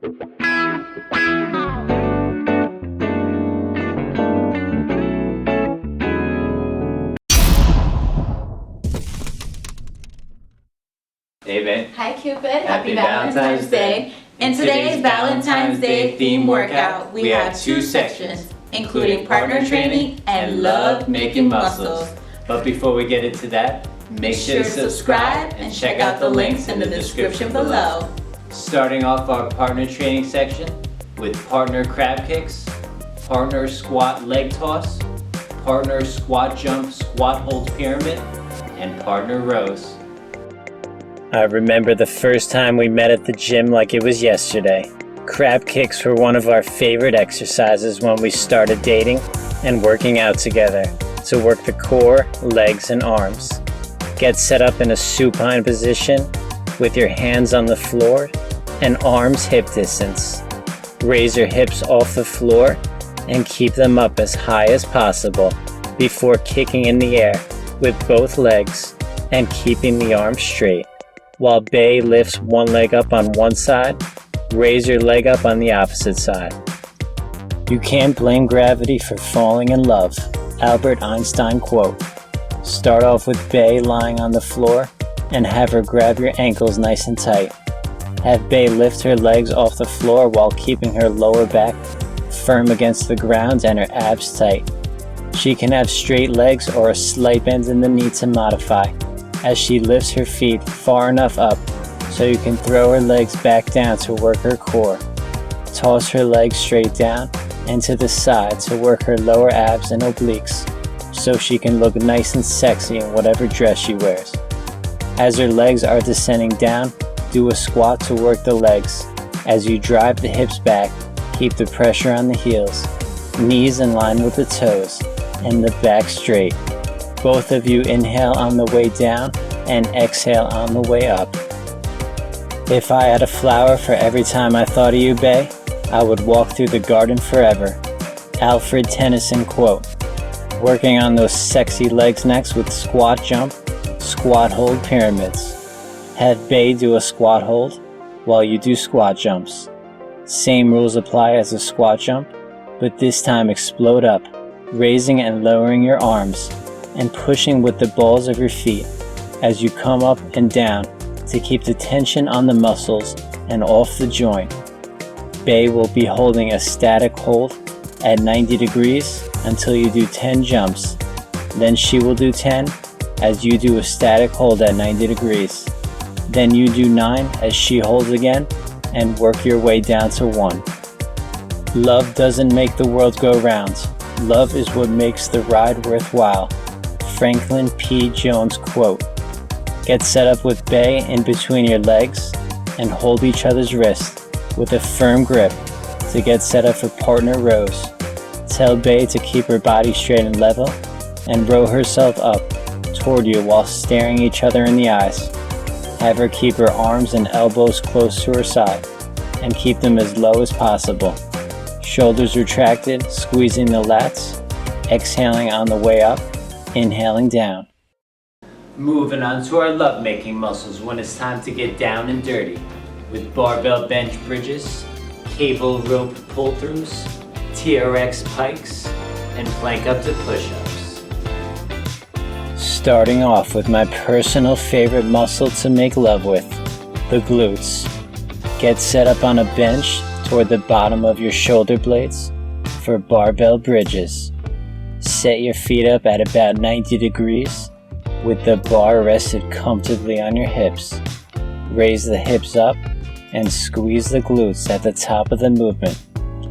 Hey babe. Hi Cupid. Happy Valentine's Day. In today's Valentine's Day theme workout, we have two sections, including partner training and love making muscles. But before we get into that, make sure to subscribe and check out the links in the description below. Starting off our partner training section with partner crab kicks, partner squat leg toss, partner squat jump squat hold pyramid, and partner rows. I remember the first time we met at the gym like it was yesterday. Crab kicks were one of our favorite exercises when we started dating and working out together to work the core, legs, and arms. Get set up in a supine position with your hands on the floor and arms hip distance. Raise your hips off the floor and keep them up as high as possible before kicking in the air with both legs and keeping the arms straight. While Bay lifts one leg up on one side, raise your leg up on the opposite side. You can't blame gravity for falling in love. Albert Einstein quote. Start off with Bay lying on the floor and have her grab your ankles nice and tight. Have Bay lift her legs off the floor while keeping her lower back firm against the ground and her abs tight. She can have straight legs or a slight bend in the knee to modify, as she lifts her feet far enough up so you can throw her legs back down to work her core. Toss her legs straight down and to the side to work her lower abs and obliques so she can look nice and sexy in whatever dress she wears. As her legs are descending down, do a squat to work the legs. As you drive the hips back, keep the pressure on the heels, knees in line with the toes, and the back straight. Both of you inhale on the way down and exhale on the way up. If I had a flower for every time I thought of you, Bay, I would walk through the garden forever. Alfred Tennyson quote. Working on those sexy legs next with squat jump, squat hold pyramids. Have Bay do a squat hold while you do squat jumps. Same rules apply as a squat jump, but this time explode up, raising and lowering your arms and pushing with the balls of your feet as you come up and down to keep the tension on the muscles and off the joint. Bay will be holding a static hold at 90 degrees until you do 10 jumps. Then she will do 10 as you do a static hold at 90 degrees. Then you do 9 as she holds again and work your way down to 1. Love doesn't make the world go round. Love is what makes the ride worthwhile. Franklin P. Jones quote. Get set up with Bay in between your legs and hold each other's wrist with a firm grip to get set up for partner rows. Tell Bay to keep her body straight and level and row herself up toward you while staring each other in the eyes. Have her keep her arms and elbows close to her side and keep them as low as possible. Shoulders retracted, squeezing the lats, exhaling on the way up, inhaling down. Moving on to our love-making muscles when it's time to get down and dirty with barbell bench bridges, cable rope pull-throughs, TRX pikes, and plank up to push-ups. Starting off with my personal favorite muscle to make love with, the glutes. Get set up on a bench toward the bottom of your shoulder blades for barbell bridges. Set your feet up at about 90 degrees with the bar rested comfortably on your hips. Raise the hips up and squeeze the glutes at the top of the movement,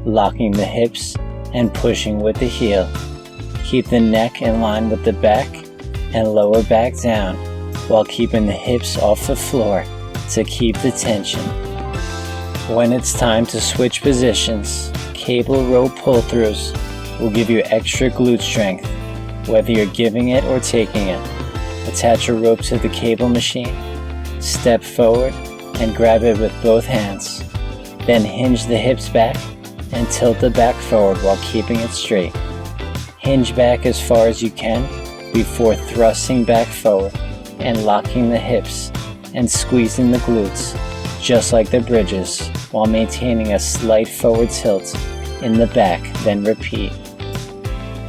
locking the hips and pushing with the heel. Keep the neck in line with the back and lower back down while keeping the hips off the floor to keep the tension. When it's time to switch positions, cable rope pull-throughs will give you extra glute strength, whether you're giving it or taking it. Attach a rope to the cable machine, step forward and grab it with both hands. Then hinge the hips back and tilt the back forward while keeping it straight. Hinge back as far as you can before thrusting back forward and locking the hips and squeezing the glutes, just like the bridges, while maintaining a slight forward tilt in the back, then repeat.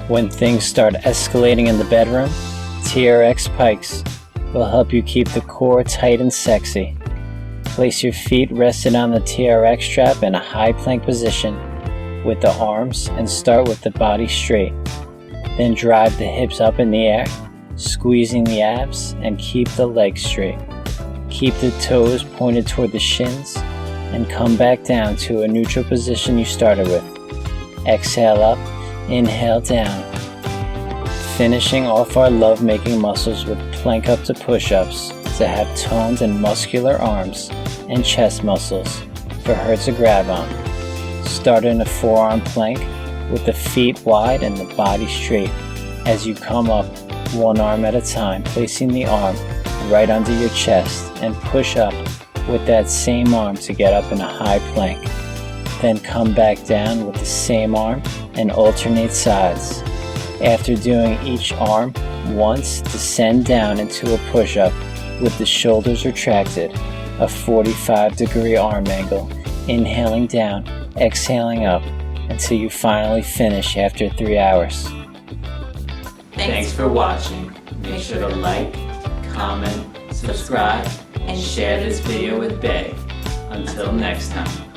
When things start escalating in the bedroom, TRX Pikes will help you keep the core tight and sexy. Place your feet rested on the TRX strap in a high plank position with the arms and start with the body straight. Then drive the hips up in the air, squeezing the abs and keep the legs straight. Keep the toes pointed toward the shins and come back down to a neutral position you started with. Exhale up, inhale down. Finishing off our love-making muscles with plank up to push-ups to have toned and muscular arms and chest muscles for her to grab on. Start in a forearm plank with the feet wide and the body straight as you come up one arm at a time, placing the arm right under your chest and push up with that same arm to get up in a high plank. Then come back down with the same arm and alternate sides. After doing each arm once, descend down into a push-up with the shoulders retracted, a 45-degree arm angle, inhaling down, exhaling up, until you finally finish after 3 hours. Thanks for watching. Make sure to like, comment, subscribe, and share this video with Bae. Until next time.